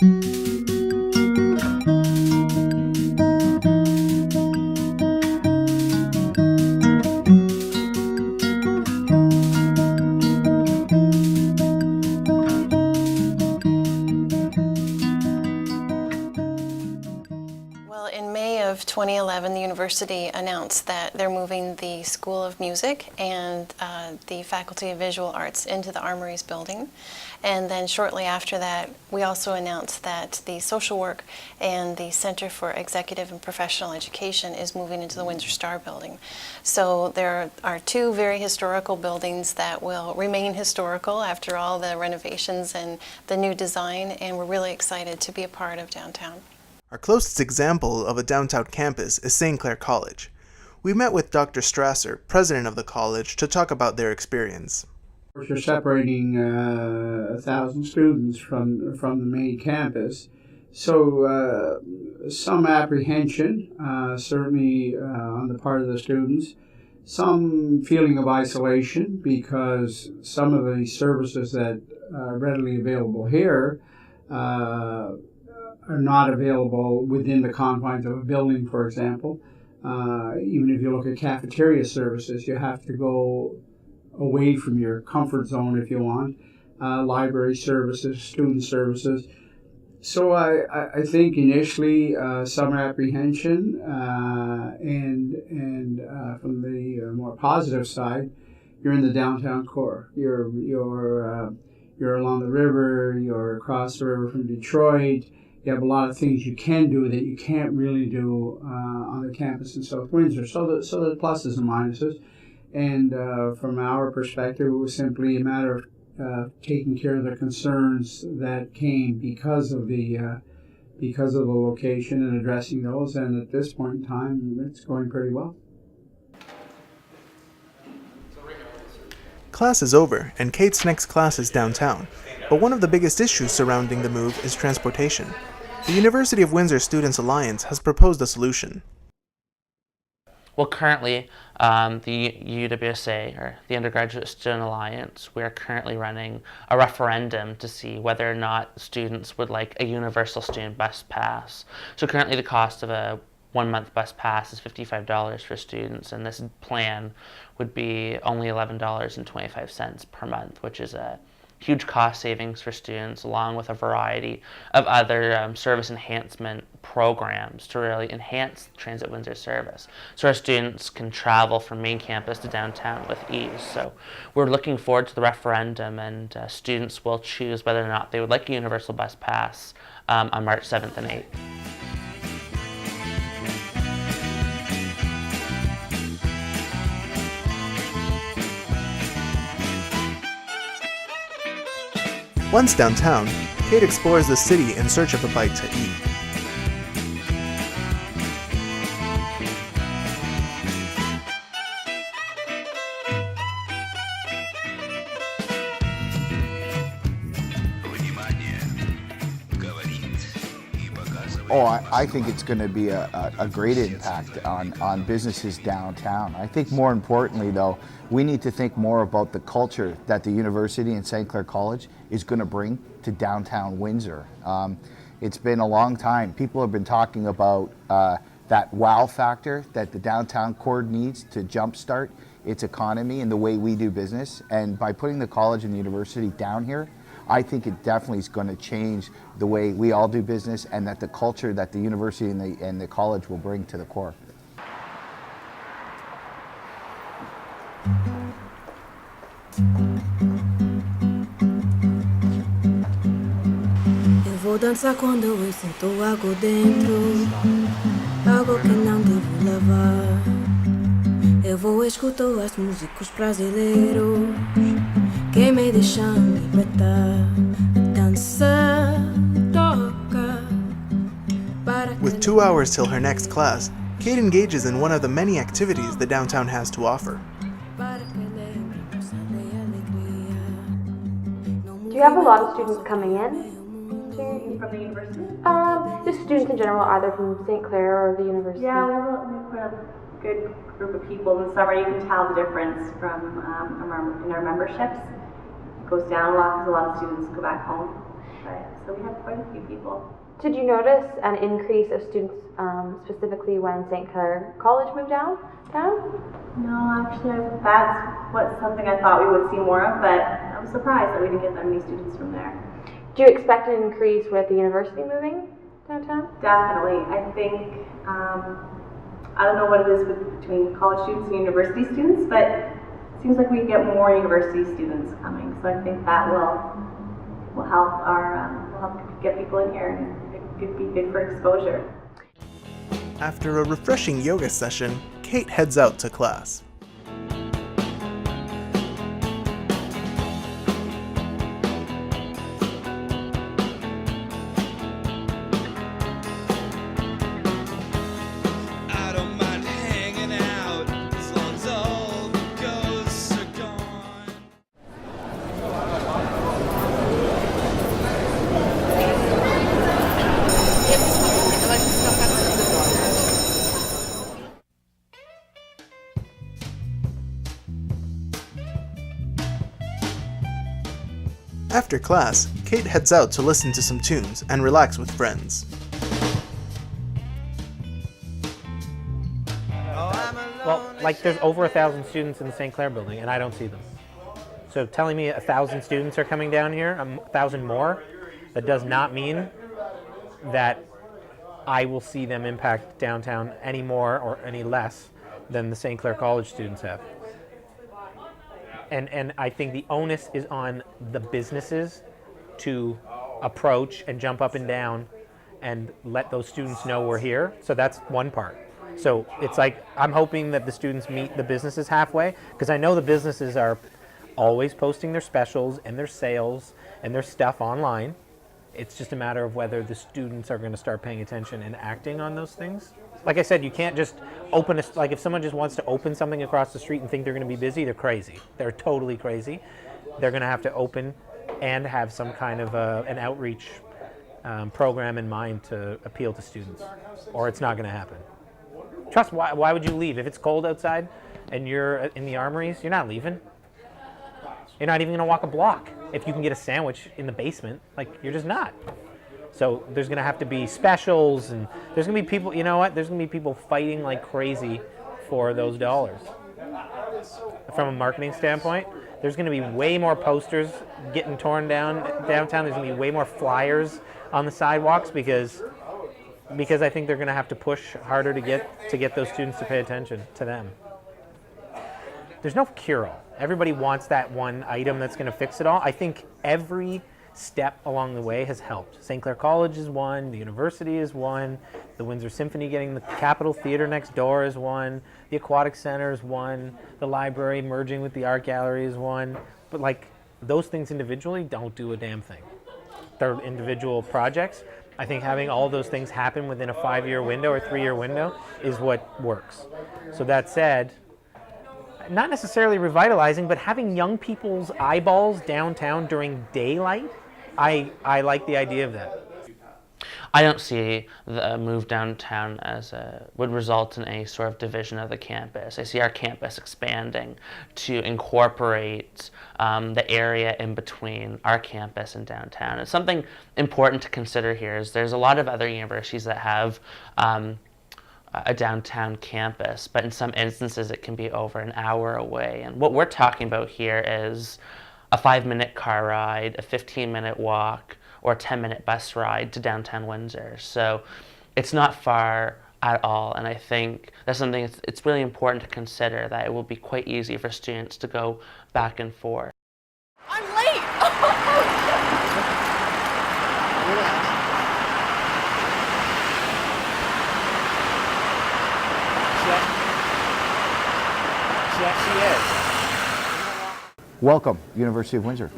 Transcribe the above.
In May of 2011, the university announced that they're moving the School of Music and the Faculty of Visual Arts into the Armories building. And then shortly after that, we also announced that the Social Work and the Center for Executive and Professional Education is moving into the Windsor Star building. So there are two very historical buildings that will remain historical after all the renovations and the new design, and we're really excited to be a part of downtown. Our closest example of a downtown campus is St. Clair College. We met with Dr. Strasser, president of the college, to talk about their experience. You're separating 1,000 students from the main campus, so some apprehension, certainly on the part of the students, some feeling of isolation because some of the services that are readily available here are not available within the confines of a building, for example. Even if you look at cafeteria services, you have to go away from your comfort zone if you want. Library services, student services. So I think initially some apprehension, and from the more positive side, you're in the downtown core. You're along the river. You're across the river from Detroit. You have a lot of things you can do that you can't really do on the campus in South Windsor. So the pluses and minuses. And from our perspective, it was simply a matter of taking care of the concerns that came because of the location and addressing those. And at this point in time, it's going pretty well. Class is over, and Kate's next class is downtown. But one of the biggest issues surrounding the move is transportation. The University of Windsor Students Alliance has proposed a solution. Well, currently, the UWSA, or the Undergraduate Student Alliance, we are currently running a referendum to see whether or not students would like a universal student bus pass. So currently the cost of a 1-month bus pass is $55 for students, and this plan would be only $11.25 per month, which is a huge cost savings for students, along with a variety of other service enhancement programs to really enhance Transit Windsor service, so our students can travel from main campus to downtown with ease. So we're looking forward to the referendum, and students will choose whether or not they would like a universal bus pass on March 7th and 8th. Once downtown, Kate explores the city in search of a bite to eat. Oh, I think it's going to be a great impact on businesses downtown. I think more importantly, though, we need to think more about the culture that the university and St. Clair College is going to bring to downtown Windsor. It's been a long time. People have been talking about that wow factor that the downtown core needs to jumpstart its economy and the way we do business. And by putting the college and the university down here, I think it definitely is going to change the way we all do business, and that the culture that the university and the college will bring to the core. Eu vou dançar quando eu sinto algo dentro, algo que não devo levar. Eu vou escutar os músicos brasileiros que me deixam libertar. Dança, toca. With 2 hours till her next class, Kate engages in one of the many activities the downtown has to offer. Do you have a lot of students coming in? From the university? Just students in general, either from St. Clair or the university. Yeah, we have a good group of people in the summer. You can tell the difference from in our memberships. It goes down a lot because a lot of students go back home. Right. So we had quite a few people. Did you notice an increase of students specifically when St. Clair College moved downtown? No, actually, that's something I thought we would see more of, but I was surprised that we didn't get that many students from there. Do you expect an increase with the university moving downtown? Definitely. I think, I don't know what it is between college students and university students, but it seems like we get more university students coming. So I think that will help help get people in here, and it could be good for exposure. After a refreshing yoga session, Kate heads out to class. After class, Kate heads out to listen to some tunes and relax with friends. Well, like there's over 1,000 students in the St. Clair building and I don't see them. So telling me 1,000 students are coming down here, 1,000 more, that does not mean that I will see them impact downtown any more or any less than the St. Clair College students have. And I think the onus is on the businesses to approach and jump up and down and let those students know we're here. So that's one part. So it's like, I'm hoping that the students meet the businesses halfway, because I know the businesses are always posting their specials and their sales and their stuff online. It's just a matter of whether the students are going to start paying attention and acting on those things. Like I said, you can't just open like if someone just wants to open something across the street and think they're going to be busy, they're crazy. They're totally crazy. They're going to have to open and have some kind of an outreach program in mind to appeal to students, or it's not going to happen. Trust, why would you leave? If it's cold outside and you're in the armories, you're not leaving. You're not even going to walk a block. If you can get a sandwich in the basement, like, you're just not. So there's going to have to be specials, and there's going to be people, you know what, there's going to be people fighting like crazy for those dollars. From a marketing standpoint, there's going to be way more posters getting torn down downtown. There's going to be way more flyers on the sidewalks because I think they're going to have to push harder to get those students to pay attention to them. There's no cure-all. Everybody wants that one item that's going to fix it all. I think every step along the way has helped. St. Clair College is one, the university is one, the Windsor Symphony getting the Capitol Theater next door is one, the Aquatic Center is one, the library merging with the art gallery is one. But like, those things individually don't do a damn thing. They're individual projects. I think having all those things happen within a 5-year window or 3-year window is what works. So that said, not necessarily revitalizing, but having young people's eyeballs downtown during daylight, I like the idea of that. I don't see the move downtown as would result in any sort of division of the campus. I see our campus expanding to incorporate the area in between our campus and downtown. And something important to consider here is there's a lot of other universities that have a downtown campus, but in some instances it can be over an hour away. And what we're talking about here is a 5-minute car ride, a 15-minute walk, or a 10-minute bus ride to downtown Windsor. So it's not far at all, and I think that's something it's really important to consider, that it will be quite easy for students to go back and forth. I'm late! Welcome, University of Windsor.